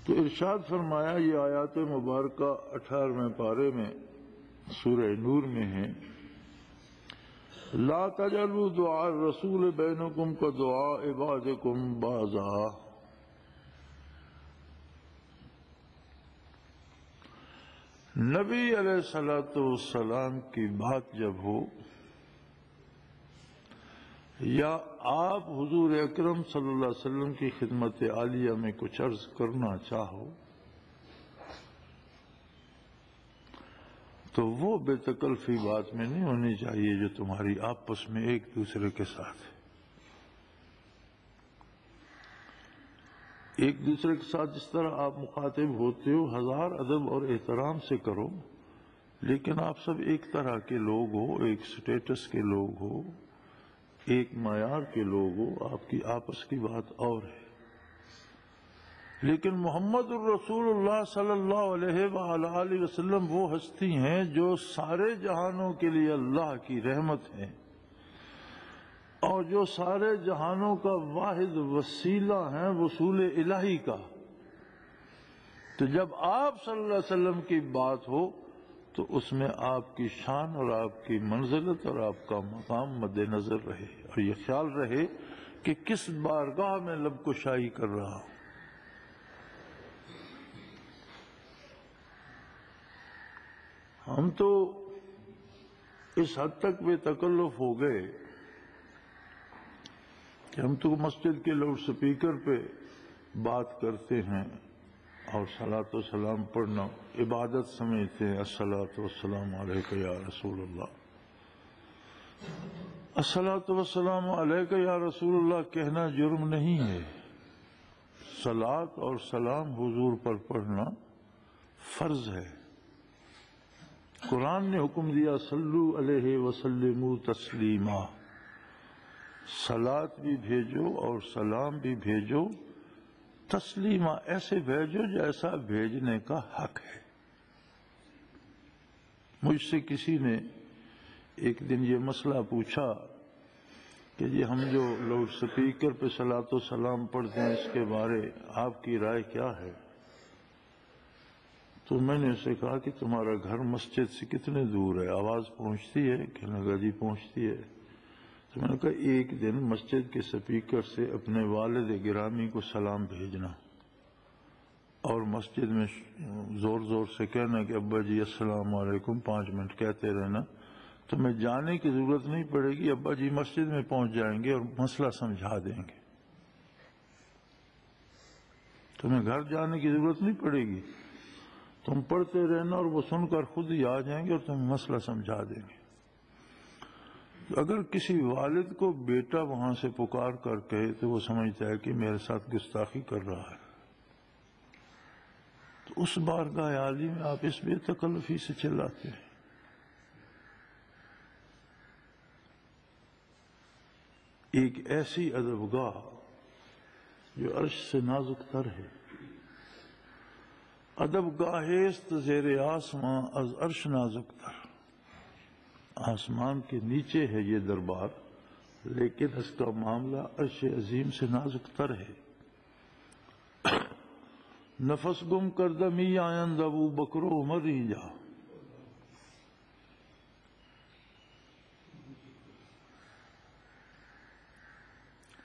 تو ارشاد فرمایا، یہ آیات مبارکہ 18ویں پارے میں سورہ نور میں ہیں، لا تجعلوا دعاء الرسول بینکم کدعاء بعضکم بعضا۔ نبی علیہ الصلوۃ والسلام کی بات جب ہو یا آپ حضور اکرم صلی اللہ علیہ وسلم کی خدمت عالیہ میں کچھ عرض کرنا چاہو تو وہ بے تکلفی بات میں نہیں ہونی چاہیے جو تمہاری آپس میں ایک دوسرے کے ساتھ ہے۔ ایک دوسرے کے ساتھ جس طرح آپ مخاطب ہوتے ہو ہزار ادب اور احترام سے کرو، لیکن آپ سب ایک طرح کے لوگ ہو، ایک سٹیٹس کے لوگ ہو، ایک معیار کے لوگ ہو، آپ کی آپس کی بات اور ہے۔ لیکن محمد الرسول اللہ صلی اللہ علیہ وآلہ وسلم وہ ہستی ہیں جو سارے جہانوں کے لیے اللہ کی رحمت ہیں اور جو سارے جہانوں کا واحد وسیلہ ہیں وصول الہی کا۔ تو جب آپ صلی اللہ علیہ وسلم کی بات ہو تو اس میں آپ کی شان اور آپ کی منزلت اور آپ کا مقام مد نظر رہے، اور یہ خیال رہے کہ کس بارگاہ میں لب کشائی کر رہا ہوں۔ ہم تو اس حد تک بے تکلف ہو گئے کہ ہم تو مسجد کے لاؤڈ سپیکر پہ بات کرتے ہیں اور صلاۃ و سلام پڑھنا عبادت سمجھتے ہیں۔ الصلاۃ والسلام علیک یا رسول اللہ، الصلاۃ والسلام علیک یا رسول اللہ کہنا جرم نہیں ہے، صلاۃ اور سلام حضور پر پڑھنا فرض ہے۔ قرآن نے حکم دیا صلو علیہ وسلموا تسلیما، صلاۃ بھی بھیجو اور سلام بھی بھیجو، تسلیمہ ایسے بھیجو جیسا بھیجنے کا حق ہے۔ مجھ سے کسی نے ایک دن یہ مسئلہ پوچھا کہ جی ہم جو لاؤڈ سپیکر پہ صلاۃ و سلام پڑھتے ہیں اس کے بارے آپ کی رائے کیا ہے؟ تو میں نے اسے کہا کہ تمہارا گھر مسجد سے کتنے دور ہے، آواز پہنچتی ہے؟ کہنے لگا جی پہنچتی ہے۔ تو میں نے کہا ایک دن مسجد کے سپیکر سے اپنے والد گرامی کو سلام بھیجنا اور مسجد میں زور زور سے کہنا کہ ابا جی السلام علیکم 5 منٹ کہتے رہنا، تو میں جانے کی ضرورت نہیں پڑے گی، ابا جی مسجد میں پہنچ جائیں گے اور مسئلہ سمجھا دیں گے، تمہیں گھر جانے کی ضرورت نہیں پڑے گی، تم پڑھتے رہنا اور وہ سن کر خود ہی آ جائیں گے اور تمہیں مسئلہ سمجھا دیں گے۔ اگر کسی والد کو بیٹا وہاں سے پکار کر کہے تو وہ سمجھتا ہے کہ میرے ساتھ گستاخی کر رہا ہے، تو اس بارگاہ عالی میں آپ اس بے تکلفی سے چلاتے ہیں۔ ایک ایسی ادبگاہ جو عرش سے نازک تر ہے، ادبگاہ است زیر آسمان از عرش نازک تر، آسمان کے نیچے ہے یہ دربار لیکن اس کا معاملہ عرش عظیم سے نازک تر ہے۔ نفس گم کردہ می آیند ابو بکر و عمر ہی جا،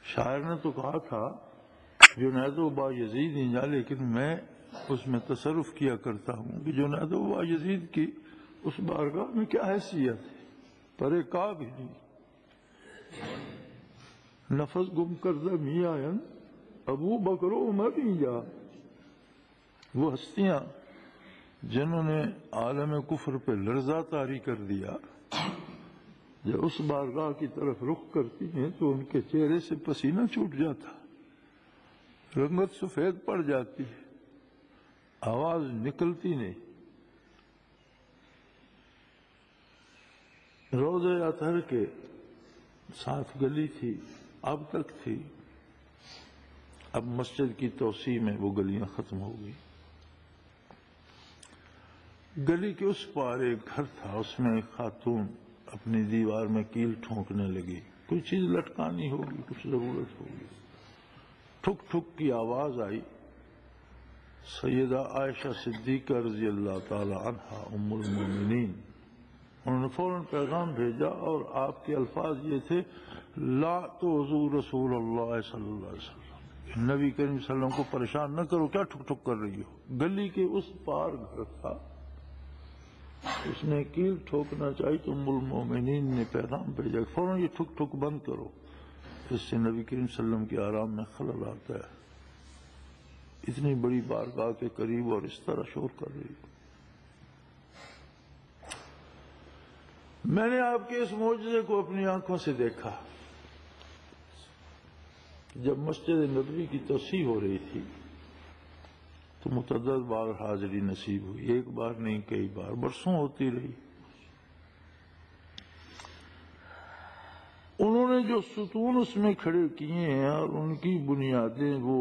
شاعر نے تو کہا تھا جنید و با یزید ہی جا، لیکن میں اس میں تصرف کیا کرتا ہوں کہ جنید و با یزید کی اس بارگاہ میں کیا حیثیت ہے، پرے کا بھی نہیں۔ نفس گم کردہ می آین ابو بکر و عمر ہی جا، وہ ہستیاں جنہوں نے عالم کفر پہ لرزہ طاری کر دیا جب اس بارگاہ کی طرف رخ کرتی ہیں تو ان کے چہرے سے پسینہ چھوٹ جاتا، رنگت سفید پڑ جاتی ہے، آواز نکلتی نہیں۔ روضہ اطہر کے ساتھ گلی تھی، اب تک تھی، اب مسجد کی توسیع میں وہ گلیاں ختم ہو گئی۔ گلی کے اس پار ایک گھر تھا، اس میں ایک خاتون اپنی دیوار میں کیل ٹھونکنے لگی، کوئی چیز لٹکانی ہوگی، کچھ ضرورت ہوگی، ٹھک ٹھک کی آواز آئی، سیدہ عائشہ صدیقہ رضی اللہ تعالی عنہا ام المومنین، انہوں نے فوراً پیغام بھیجا اور آپ کے الفاظ یہ تھے، لا تؤذوا رسول اللہ صلی اللہ علیہ وسلم، نبی کریم صلی اللہ علیہ وسلم کو پریشان نہ کرو، کیا ٹھک ٹھک کر رہی ہو؟ گلی کے اس پار گھر تھا، اس نے کیل ٹھوکنا چاہی تو ام المومنین نے پیغام بھیجا فوراً یہ ٹھک ٹھک بند کرو، اس سے نبی کریم صلی اللہ علیہ وسلم کے آرام میں خلل آتا ہے، اتنی بڑی بارگاہ کے قریب اور اس طرح شور کر رہی ہو۔ میں نے آپ کے اس معجزے کو اپنی آنکھوں سے دیکھا، جب مسجد نبوی کی توسیع ہو رہی تھی تو متعدد بار حاضری نصیب ہوئی، ایک بار نہیں کئی بار، برسوں ہوتی رہی۔ انہوں نے جو ستون اس میں کھڑے کیے ہیں اور ان کی بنیادیں وہ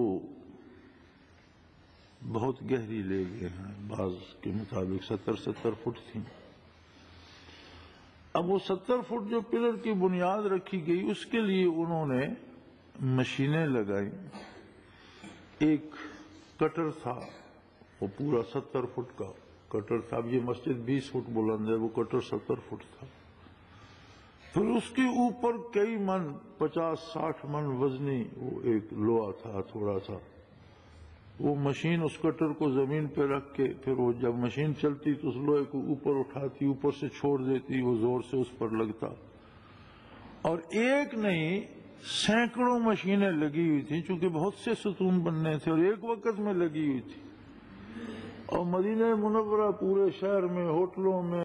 بہت گہری لے گئے ہیں، بعض کے مطابق 70 فٹ تھیں۔ اب وہ 70 فٹ جو پلر کی بنیاد رکھی گئی اس کے لیے انہوں نے مشینیں لگائیں، ایک کٹر تھا وہ پورا 70 فٹ کا کٹر تھا، اب یہ مسجد 20 فٹ بلند ہے، وہ کٹر 70 فٹ تھا، پھر اس کے اوپر کئی من 50-60 من وزنی وہ ایک لوہا تھا تھوڑا سا، وہ مشین اس کٹر کو زمین پہ رکھ کے پھر وہ جب مشین چلتی تو اس لوہے کو اوپر اٹھاتی، اوپر سے چھوڑ دیتی، وہ زور سے اس پر لگتا، اور ایک نہیں سینکڑوں مشینیں لگی ہوئی تھیں، چونکہ بہت سے ستون بننے تھے اور ایک وقت میں لگی ہوئی تھی، اور مدینہ منورہ پورے شہر میں ہوٹلوں میں